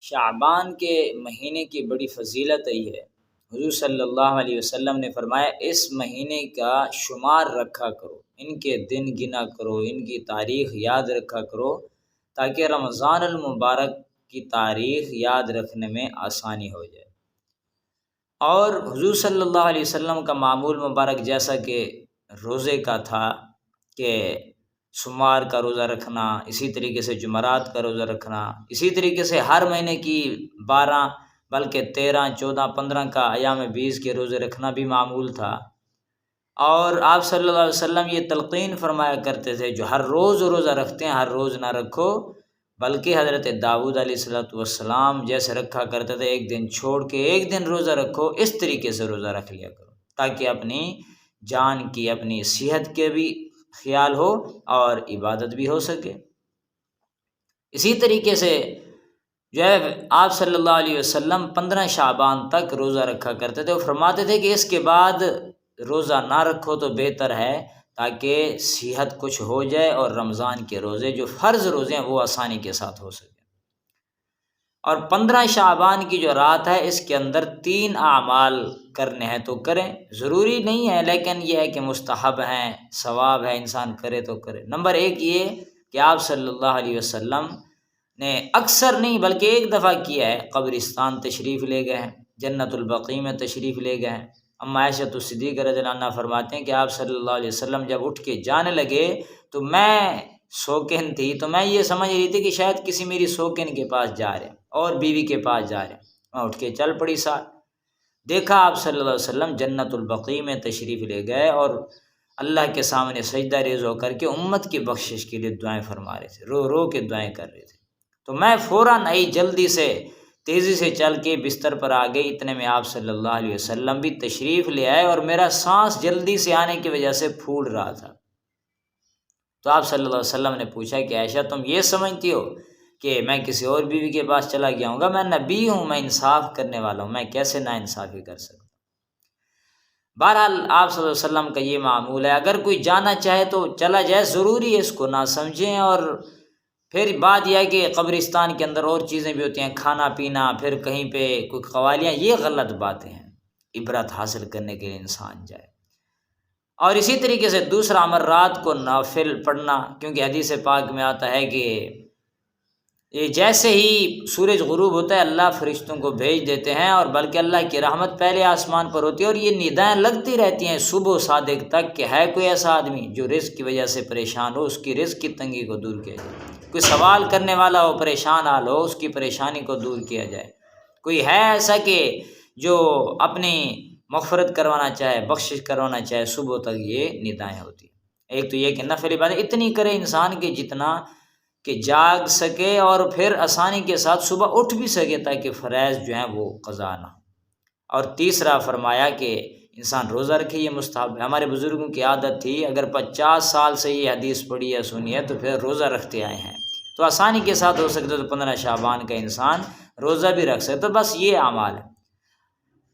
شعبان کے مہینے کی بڑی فضیلت ہے۔ حضور صلی اللہ علیہ وسلم نے فرمایا اس مہینے کا شمار رکھا کرو، ان کے دن گنا کرو، ان کی تاریخ یاد رکھا کرو تاکہ رمضان المبارک کی تاریخ یاد رکھنے میں آسانی ہو جائے۔ اور حضور صلی اللہ علیہ وسلم کا معمول مبارک جیسا کہ روزے کا تھا کہ سمار کا روزہ رکھنا، اسی طریقے سے جمعرات کا روزہ رکھنا، اسی طریقے سے ہر مہینے کی 12 بلکہ 13، 14، 15 کا ایام 20 کے روزے رکھنا بھی معمول تھا۔ اور آپ صلی اللہ علیہ وسلم یہ تلقین فرمایا کرتے تھے جو ہر روز روزہ رکھتے ہیں ہر روز نہ رکھو، بلکہ حضرت داؤد علیہ السلام جیسے رکھا کرتے تھے ایک دن چھوڑ کے ایک دن روزہ رکھو، اس طریقے سے روزہ رکھ لیا کرو تاکہ اپنی جان کی، اپنی صحت کے بھی خیال ہو اور عبادت بھی ہو سکے۔ اسی طریقے سے جو ہے آپ صلی اللہ علیہ وسلم 15 شعبان تک روزہ رکھا کرتے تھے۔ وہ فرماتے تھے کہ اس کے بعد روزہ نہ رکھو تو بہتر ہے تاکہ صحت کچھ ہو جائے اور رمضان کے روزے جو فرض روزے ہیں وہ آسانی کے ساتھ ہو سکے۔ اور 15 شعبان کی جو رات ہے اس کے اندر 3 اعمال کرنے ہیں تو کریں، ضروری نہیں ہے لیکن یہ ہے کہ مستحب ہیں، ثواب ہے، انسان کرے تو کرے۔ نمبر 1 یہ کہ آپ صلی اللہ علیہ وسلم نے اکثر نہیں بلکہ ایک دفعہ کیا ہے، قبرستان تشریف لے گئے ہیں، جنت البقیع میں تشریف لے گئے ہیں۔ اما عائشہ صدیقہ رضی اللہ عنہا فرماتے ہیں کہ آپ صلی اللہ علیہ وسلم جب اٹھ کے جانے لگے تو میں سوکن تھی، تو میں یہ سمجھ رہی تھی کہ شاید کسی میری سوکن کے پاس جا رہے ہیں اور بیوی کے پاس جا رہے ہیں۔ میں اٹھ کے چل پڑی ساتھ، دیکھا آپ صلی اللہ علیہ وسلم جنت البقیع میں تشریف لے گئے اور اللہ کے سامنے سجدہ ریز ہو کر کے امت کی بخشش کے لیے دعائیں فرما رہے تھے، رو رو کے دعائیں کر رہے تھے۔ تو میں فوراً آئی، جلدی سے تیزی سے چل کے بستر پر آ گئی، اتنے میں آپ صلی اللہ علیہ وسلم بھی تشریف لے آئے اور میرا سانس جلدی سے آنے کی وجہ سے پھول رہا تھا۔ تو آپ صلی اللہ علیہ وسلم نے پوچھا کہ عائشہ تم یہ سمجھتی ہو کہ میں کسی اور بیوی کے پاس چلا گیا ہوں گا؟ میں نبی ہوں، میں انصاف کرنے والا ہوں، میں کیسے نا انصافی کر سکتا؟ بہرحال آپ صلی اللہ علیہ وسلم کا یہ معمول ہے، اگر کوئی جانا چاہے تو چلا جائے، ضروری ہے اس کو نہ سمجھیں۔ اور پھر بات یہ ہے کہ قبرستان کے اندر اور چیزیں بھی ہوتی ہیں، کھانا پینا، پھر کہیں پہ کوئی قوالیاں، یہ غلط باتیں ہیں، عبرت حاصل کرنے کے لیے انسان جائے۔ اور اسی طریقے سے دوسرا عمل رات کو نافل پڑھنا، کیونکہ حدیث پاک میں آتا ہے کہ یہ جیسے ہی سورج غروب ہوتا ہے اللہ فرشتوں کو بھیج دیتے ہیں، اور بلکہ اللہ کی رحمت پہلے آسمان پر ہوتی ہے اور یہ ندائیں لگتی رہتی ہیں صبح صادق تک کہ ہے کوئی ایسا آدمی جو رزق کی وجہ سے پریشان ہو، اس کی رزق کی تنگی کو دور کیا جائے، کوئی سوال کرنے والا ہو پریشان حال ہو، اس کی پریشانی کو دور کیا جائے، کوئی ہے ایسا کہ جو اپنی مغفرت کروانا چاہے، بخشش کروانا چاہے، صبح تک یہ ندائیں ہوتی ہیں۔ ایک تو یہ کہ نفل عبادت اتنی کرے انسان کہ جتنا کہ جاگ سکے اور پھر آسانی کے ساتھ صبح اٹھ بھی سکے تاکہ فرائض جو ہیں وہ قضا نہ ہو۔ اور تیسرا فرمایا کہ انسان روزہ رکھے، یہ مستحب ہے۔ ہمارے بزرگوں کی عادت تھی اگر 50 سال سے یہ حدیث پڑھی ہے سنی ہے تو پھر روزہ رکھتے آئے ہیں، تو آسانی کے ساتھ ہو سکتا تو 15 شعبان کا انسان روزہ بھی رکھ سکتا۔ بس یہ اعمال ہے،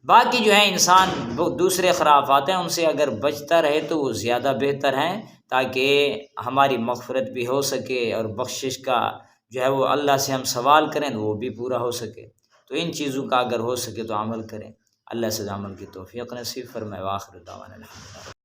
باقی جو ہے انسان دوسرے خرافات ہیں ان سے اگر بچتا رہے تو وہ زیادہ بہتر ہیں تاکہ ہماری مغفرت بھی ہو سکے اور بخشش کا جو ہے وہ اللہ سے ہم سوال کریں تو وہ بھی پورا ہو سکے۔ تو ان چیزوں کا اگر ہو سکے تو عمل کریں، اللہ سے عمل کی توفیق نصیب فرمائے۔ وآخر دعوانا الحمدللہ۔